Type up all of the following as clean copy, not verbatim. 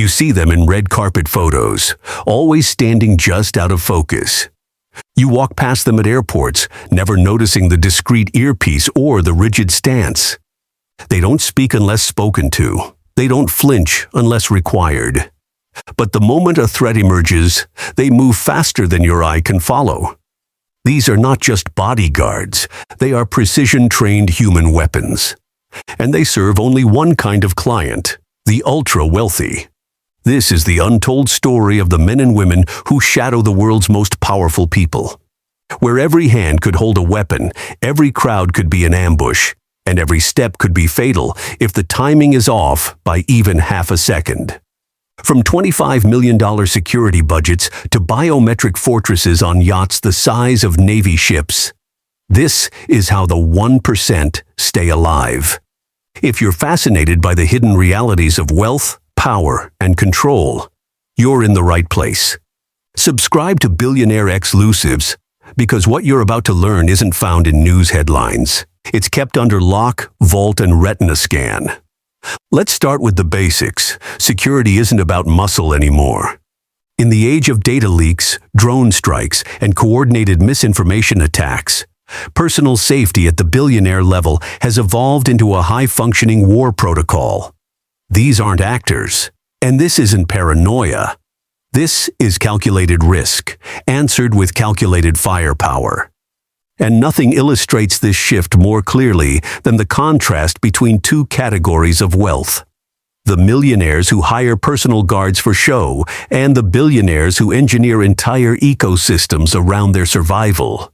You see them in red carpet photos, always standing just out of focus. You walk past them at airports, never noticing the discreet earpiece or the rigid stance. They don't speak unless spoken to. They don't flinch unless required. But the moment a threat emerges, they move faster than your eye can follow. These are not just bodyguards, they are precision-trained human weapons. And they serve only one kind of client, the ultra-wealthy. This is the untold story of the men and women who shadow the world's most powerful people. Where every hand could hold a weapon, every crowd could be an ambush, and every step could be fatal if the timing is off by even half a second. From $25 million security budgets to biometric fortresses on yachts the size of Navy ships, this is how the 1% stay alive. If you're fascinated by the hidden realities of wealth, power, and control, you're in the right place. Subscribe to Billionaire Exclusives, because what you're about to learn isn't found in news headlines. It's kept under lock, vault, and retina scan. Let's start with the basics. Security isn't about muscle anymore. In the age of data leaks, drone strikes, and coordinated misinformation attacks, personal safety at the billionaire level has evolved into a high-functioning war protocol. These aren't actors, and this isn't paranoia. This is calculated risk, answered with calculated firepower. And nothing illustrates this shift more clearly than the contrast between two categories of wealth. The millionaires who hire personal guards for show, and the billionaires who engineer entire ecosystems around their survival.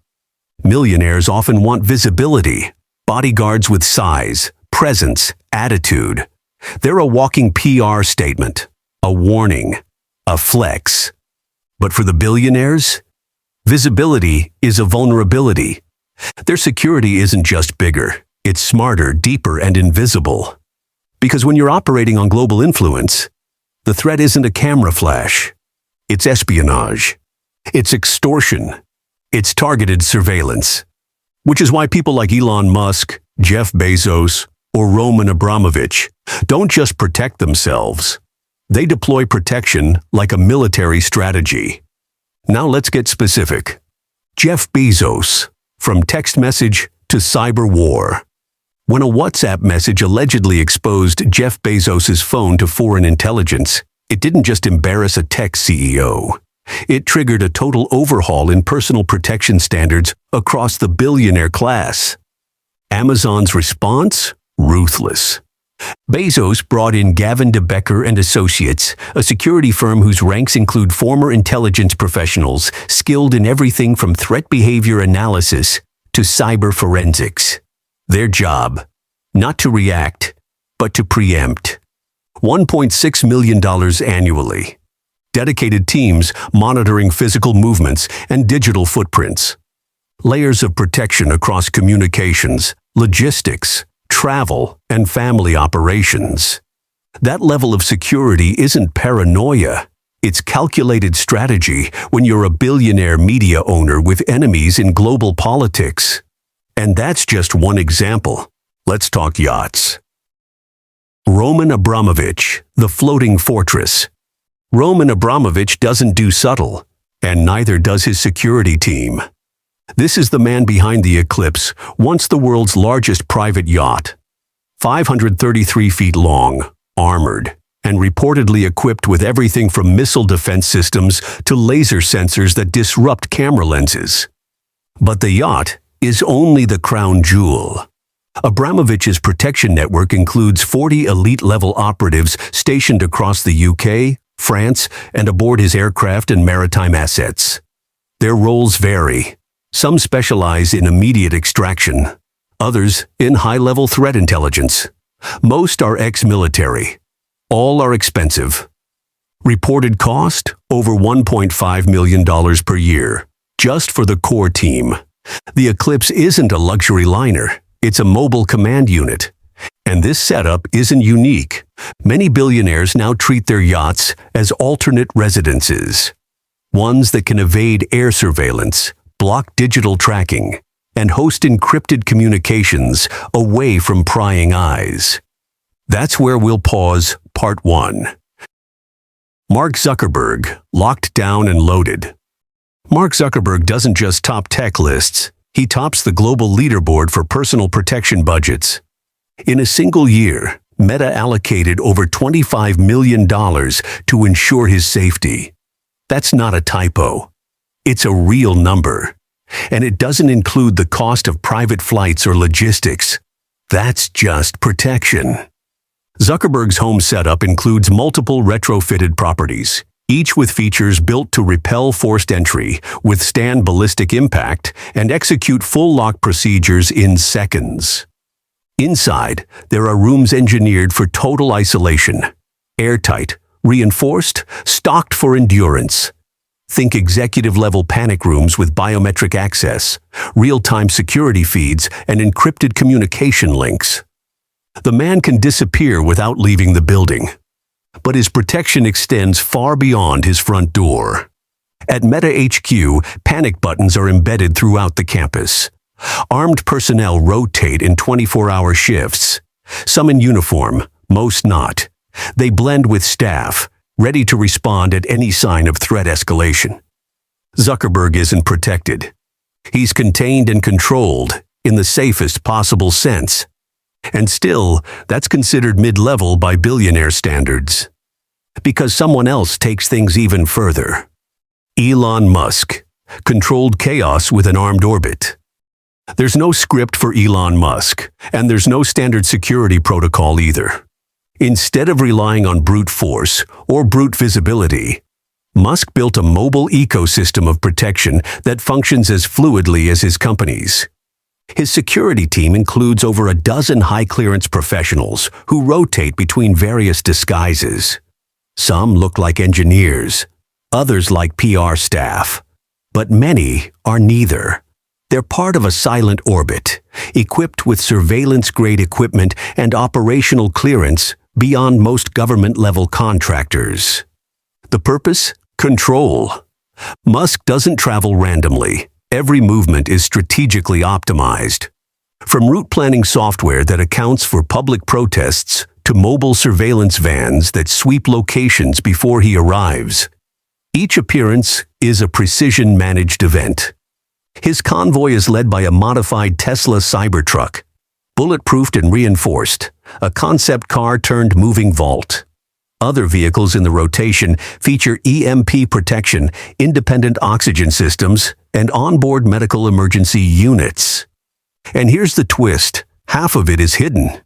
Millionaires often want visibility, bodyguards with size, presence, attitude. They're a walking PR statement, a warning, a flex. But for the billionaires, visibility is a vulnerability. Their security isn't just bigger, it's smarter, deeper, and invisible. Because when you're operating on global influence, the threat isn't a camera flash. It's espionage. It's extortion. It's targeted surveillance. Which is why people like Elon Musk, Jeff Bezos, or Roman Abramovich don't just protect themselves. They deploy protection like a military strategy. Now let's get specific. Jeff Bezos, from text message to cyber war. When a WhatsApp message allegedly exposed Jeff Bezos' phone to foreign intelligence, it didn't just embarrass a tech CEO. It triggered a total overhaul in personal protection standards across the billionaire class. Amazon's response? Ruthless. Bezos brought in Gavin de Becker and Associates, a security firm whose ranks include former intelligence professionals skilled in everything from threat behavior analysis to cyber forensics. Their job, not to react, but to preempt. $1.6 million annually. Dedicated teams monitoring physical movements and digital footprints. Layers of protection across communications, logistics, travel, and family operations. That level of security isn't paranoia. It's calculated strategy when you're a billionaire media owner with enemies in global politics. And that's just one example. Let's talk yachts. Roman Abramovich, the floating fortress. Roman Abramovich doesn't do subtle, and neither does his security team. This is the man behind the Eclipse, once the world's largest private yacht. 533 feet long, armored, and reportedly equipped with everything from missile defense systems to laser sensors that disrupt camera lenses. But the yacht is only the crown jewel. Abramovich's protection network includes 40 elite-level operatives stationed across the UK, France, and aboard his aircraft and maritime assets. Their roles vary. Some specialize in immediate extraction, others in high-level threat intelligence. Most are ex-military. All are expensive. Reported cost? Over $1.5 million per year, just for the core team. The Eclipse isn't a luxury liner, it's a mobile command unit. And this setup isn't unique. Many billionaires now treat their yachts as alternate residences. Ones that can evade air surveillance, block digital tracking, and host encrypted communications away from prying eyes. That's where we'll pause part 1. Mark Zuckerberg, locked down and loaded. Mark Zuckerberg doesn't just top tech lists, he tops the global leaderboard for personal protection budgets. In a single year, Meta allocated over $25 million to ensure his safety. That's not a typo. It's a real number. And it doesn't include the cost of private flights or logistics. That's just protection. Zuckerberg's home setup includes multiple retrofitted properties, each with features built to repel forced entry, withstand ballistic impact, and execute full lock procedures in seconds. Inside, there are rooms engineered for total isolation, airtight, reinforced, stocked for endurance. Think executive-level panic rooms with biometric access, real-time security feeds, and encrypted communication links. The man can disappear without leaving the building, but his protection extends far beyond his front door. At Meta HQ, panic buttons are embedded throughout the campus. Armed personnel rotate in 24-hour shifts. Some in uniform, most not. They blend with staff, ready to respond at any sign of threat escalation. Zuckerberg isn't protected. He's contained and controlled in the safest possible sense. And still, that's considered mid-level by billionaire standards. Because someone else takes things even further. Elon Musk, controlled chaos with an armed orbit. There's no script for Elon Musk, and there's no standard security protocol either. Instead of relying on brute force or brute visibility, Musk built a mobile ecosystem of protection that functions as fluidly as his company's. His security team includes over a dozen high-clearance professionals who rotate between various disguises. Some look like engineers, others like PR staff, but many are neither. They're part of a silent orbit, equipped with surveillance-grade equipment and operational clearance beyond most government-level contractors. The purpose? Control. Musk doesn't travel randomly. Every movement is strategically optimized. From route planning software that accounts for public protests to mobile surveillance vans that sweep locations before he arrives. Each appearance is a precision-managed event. His convoy is led by a modified Tesla Cybertruck, bulletproofed and reinforced, a concept car turned moving vault. Other vehicles in the rotation feature EMP protection, independent oxygen systems, and onboard medical emergency units. And here's the twist, half of it is hidden.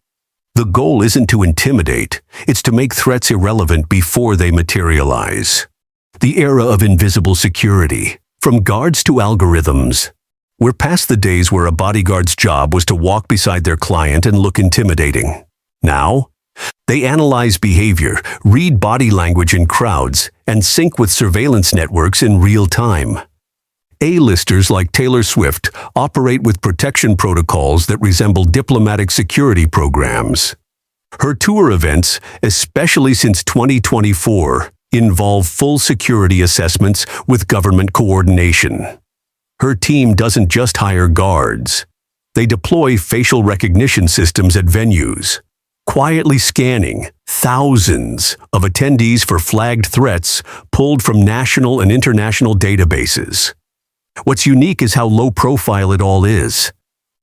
The goal isn't to intimidate, it's to make threats irrelevant before they materialize. The era of invisible security, from guards to algorithms. We're past the days where a bodyguard's job was to walk beside their client and look intimidating. Now, they analyze behavior, read body language in crowds, and sync with surveillance networks in real time. A-listers like Taylor Swift operate with protection protocols that resemble diplomatic security programs. Her tour events, especially since 2024, involve full security assessments with government coordination. Her team doesn't just hire guards. They deploy facial recognition systems at venues, quietly scanning thousands of attendees for flagged threats pulled from national and international databases. What's unique is how low profile it all is.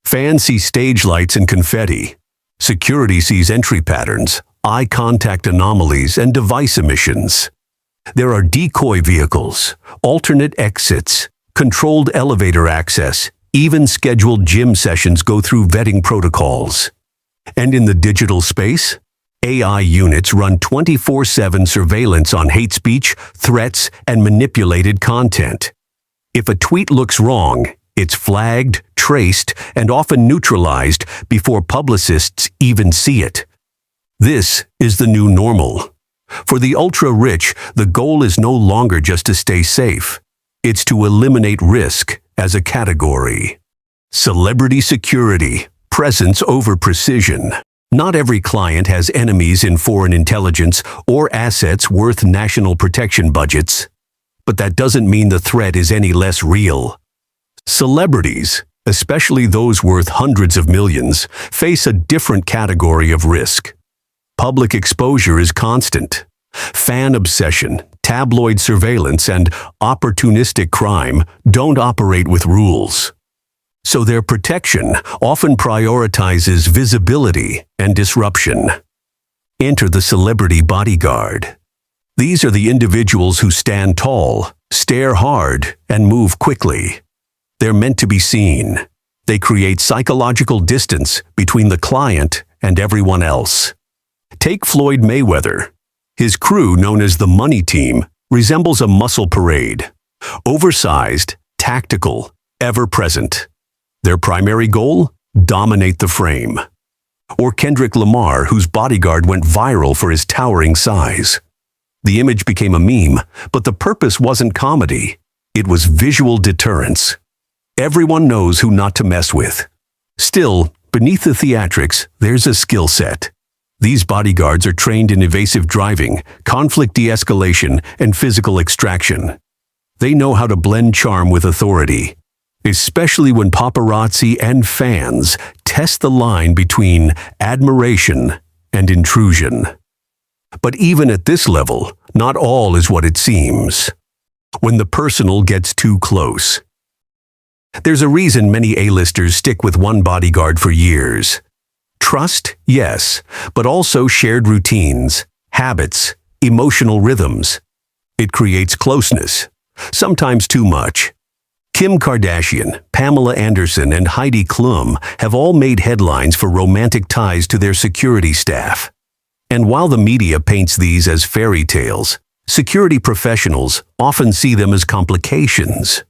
Fans see stage lights and confetti. Security sees entry patterns, eye contact anomalies, and device emissions. There are decoy vehicles, alternate exits, controlled elevator access, even scheduled gym sessions go through vetting protocols. And in the digital space, AI units run 24/7 surveillance on hate speech, threats, and manipulated content. If a tweet looks wrong, it's flagged, traced, and often neutralized before publicists even see it. This is the new normal. For the ultra-rich, the goal is no longer just to stay safe. It's to eliminate risk as a category. Celebrity security, presence over precision. Not every client has enemies in foreign intelligence or assets worth national protection budgets. But that doesn't mean the threat is any less real. Celebrities, especially those worth hundreds of millions, face a different category of risk. Public exposure is constant. Fan obsession, tabloid surveillance, and opportunistic crime don't operate with rules. So their protection often prioritizes visibility and disruption. Enter the celebrity bodyguard. These are the individuals who stand tall, stare hard, and move quickly. They're meant to be seen. They create psychological distance between the client and everyone else. Take Floyd Mayweather. His crew, known as the Money Team, resembles a muscle parade. Oversized, tactical, ever-present. Their primary goal? Dominate the frame. Or Kendrick Lamar, whose bodyguard went viral for his towering size. The image became a meme, but the purpose wasn't comedy. It was visual deterrence. Everyone knows who not to mess with. Still, beneath the theatrics, there's a skill set. These bodyguards are trained in evasive driving, conflict de-escalation, and physical extraction. They know how to blend charm with authority, especially when paparazzi and fans test the line between admiration and intrusion. But even at this level, not all is what it seems. When the personal gets too close. There's a reason many A-listers stick with one bodyguard for years. Trust, yes, but also shared routines, habits, emotional rhythms. It creates closeness, sometimes too much. Kim Kardashian, Pamela Anderson, and Heidi Klum have all made headlines for romantic ties to their security staff. And while the media paints these as fairy tales, security professionals often see them as complications.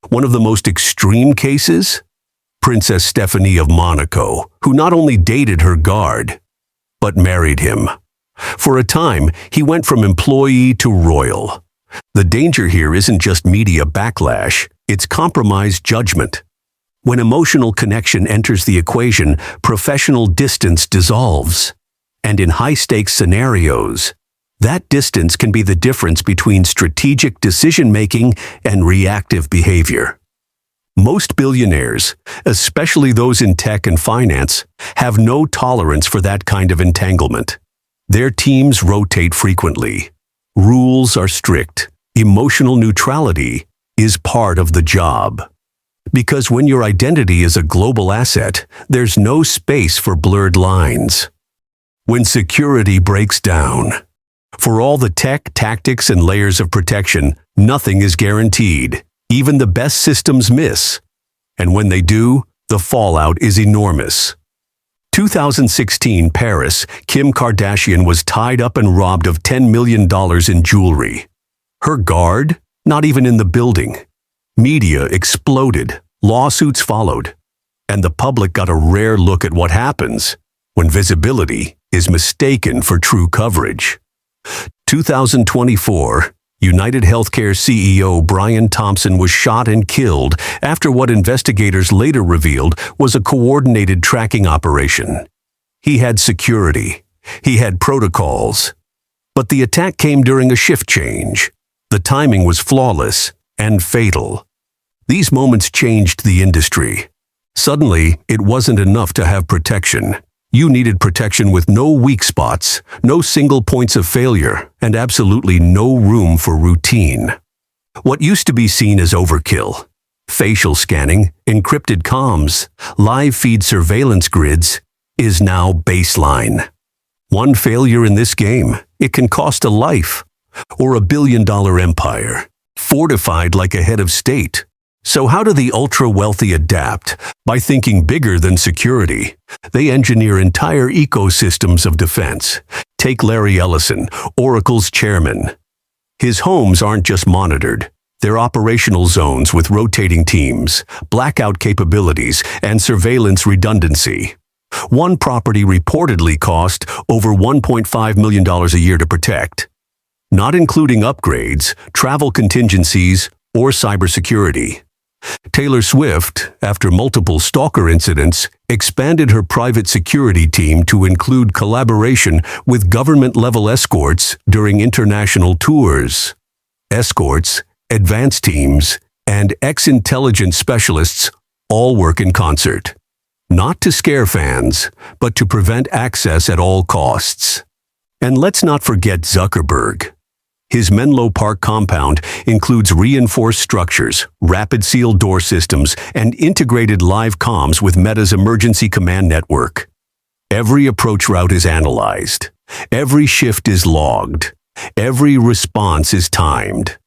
One of the most extreme cases? Princess Stephanie of Monaco, who not only dated her guard, but married him. For a time, he went from employee to royal. The danger here isn't just media backlash, it's compromised judgment. When emotional connection enters the equation, professional distance dissolves. And in high-stakes scenarios, that distance can be the difference between strategic decision-making and reactive behavior. Most billionaires, especially those in tech and finance, have no tolerance for that kind of entanglement. Their teams rotate frequently. Rules are strict. Emotional neutrality is part of the job. Because when your identity is a global asset, there's no space for blurred lines. When security breaks down, for all the tech, tactics, and layers of protection, nothing is guaranteed. Even the best systems miss. And when they do, the fallout is enormous. 2016 Paris, Kim Kardashian was tied up and robbed of $10 million in jewelry. Her guard? Not even in the building. Media exploded. Lawsuits followed. And the public got a rare look at what happens when visibility is mistaken for true coverage. 2024, United Healthcare CEO Brian Thompson was shot and killed after what investigators later revealed was a coordinated tracking operation. He had security. He had protocols. But the attack came during a shift change. The timing was flawless and fatal. These moments changed the industry. Suddenly, it wasn't enough to have protection. You needed protection with no weak spots, no single points of failure, and absolutely no room for routine. What used to be seen as overkill, facial scanning, encrypted comms, live feed surveillance grids, is now baseline. One failure in this game, it can cost a life, or a billion-dollar empire, fortified like a head of state. So how do the ultra-wealthy adapt? By thinking bigger than security. They engineer entire ecosystems of defense. Take Larry Ellison, Oracle's chairman. His homes aren't just monitored. They're operational zones with rotating teams, blackout capabilities, and surveillance redundancy. One property reportedly cost over $1.5 million a year to protect, not including upgrades, travel contingencies, or cybersecurity. Taylor Swift, after multiple stalker incidents, expanded her private security team to include collaboration with government-level escorts during international tours. Escorts, advanced teams, and ex-intelligence specialists all work in concert. Not to scare fans, but to prevent access at all costs. And let's not forget Zuckerberg. His Menlo Park compound includes reinforced structures, rapid seal door systems, and integrated live comms with Meta's emergency command network. Every approach route is analyzed. Every shift is logged. Every response is timed.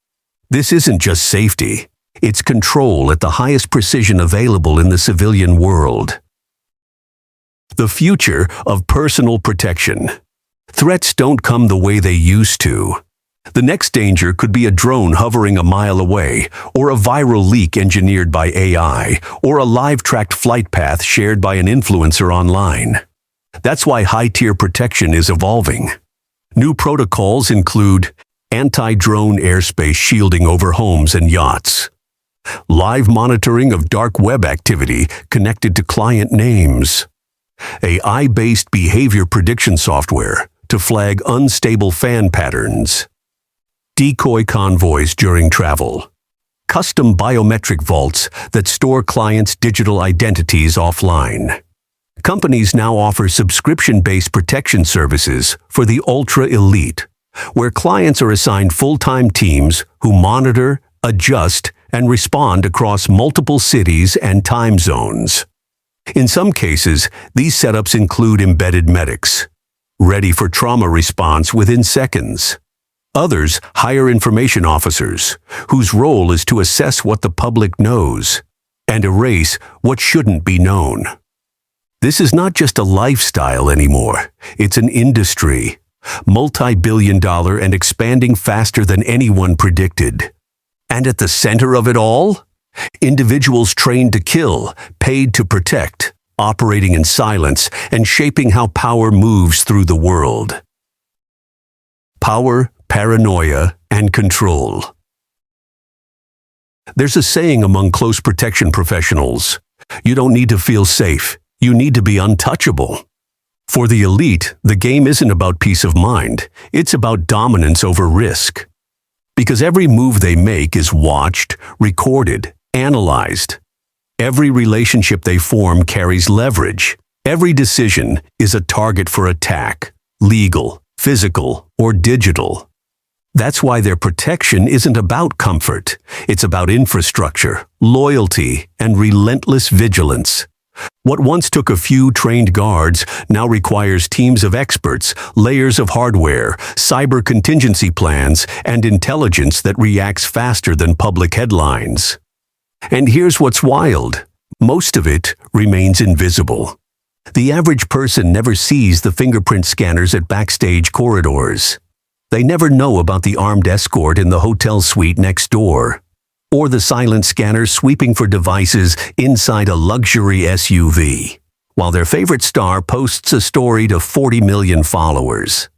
This isn't just safety. It's control at the highest precision available in the civilian world. The future of personal protection. Threats don't come the way they used to. The next danger could be a drone hovering a mile away, or a viral leak engineered by AI, or a live-tracked flight path shared by an influencer online. That's why high-tier protection is evolving. New protocols include anti-drone airspace shielding over homes and yachts, live monitoring of dark web activity connected to client names, AI-based behavior prediction software to flag unstable fan patterns, decoy convoys during travel, custom biometric vaults that store clients' digital identities offline. Companies now offer subscription-based protection services for the ultra-elite, where clients are assigned full-time teams who monitor, adjust, and respond across multiple cities and time zones. In some cases, these setups include embedded medics, ready for trauma response within seconds. Others hire information officers, whose role is to assess what the public knows and erase what shouldn't be known. This is not just a lifestyle anymore, it's an industry, multi-billion-dollar and expanding faster than anyone predicted. And at the center of it all, individuals trained to kill, paid to protect, operating in silence and shaping how power moves through the world. Power, paranoia, and control. There's a saying among close protection professionals, you don't need to feel safe, you need to be untouchable. For the elite, the game isn't about peace of mind, it's about dominance over risk. Because every move they make is watched, recorded, analyzed. Every relationship they form carries leverage. Every decision is a target for attack, legal, physical, or digital. That's why their protection isn't about comfort. It's about infrastructure, loyalty, and relentless vigilance. What once took a few trained guards now requires teams of experts, layers of hardware, cyber contingency plans, and intelligence that reacts faster than public headlines. And here's what's wild. Most of it remains invisible. The average person never sees the fingerprint scanners at backstage corridors. They never know about the armed escort in the hotel suite next door, or the silent scanner sweeping for devices inside a luxury SUV, while their favorite star posts a story to 40 million followers.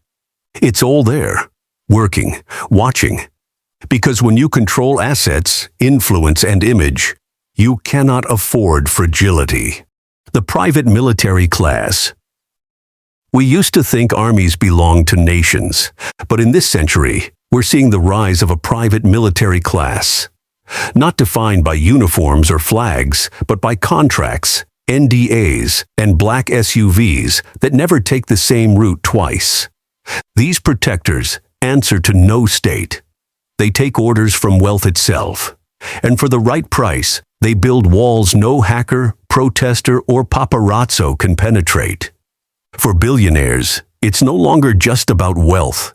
It's all there, working, watching. Because when you control assets, influence, and image, you cannot afford fragility. The private military class. We used to think armies belonged to nations, but in this century, we're seeing the rise of a private military class. Not defined by uniforms or flags, but by contracts, NDAs, and black SUVs that never take the same route twice. These protectors answer to no state. They take orders from wealth itself. And for the right price, they build walls no hacker, protester, or paparazzo can penetrate. For billionaires, it's no longer just about wealth.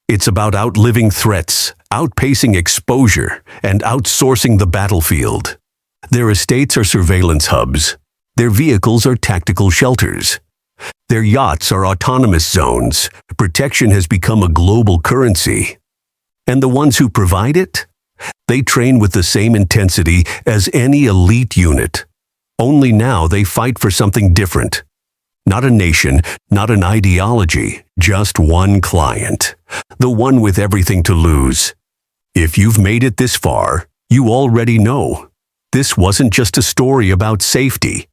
It's about outliving threats, outpacing exposure, and outsourcing the battlefield. Their estates are surveillance hubs. Their vehicles are tactical shelters. Their yachts are autonomous zones. Protection has become a global currency. And the ones who provide it? They train with the same intensity as any elite unit. Only now they fight for something different. Not a nation, not an ideology, just one client. The one with everything to lose. If you've made it this far, you already know. This wasn't just a story about safety.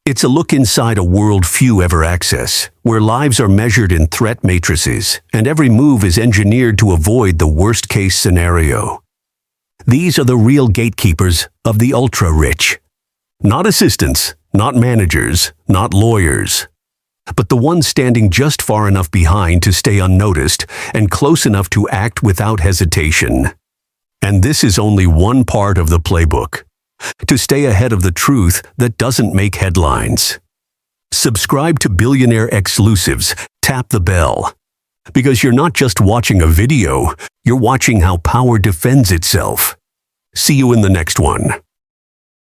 It's a look inside a world few ever access, where lives are measured in threat matrices, and every move is engineered to avoid the worst-case scenario. These are the real gatekeepers of the ultra-rich. Not assistants, not managers, not lawyers. but the one standing just far enough behind to stay unnoticed and close enough to act without hesitation. And this is only one part of the playbook. To stay ahead of the truth that doesn't make headlines. Subscribe to Billionaire exclusives, tap the bell. Because you're not just watching a video, you're watching how power defends itself. See you in the next one.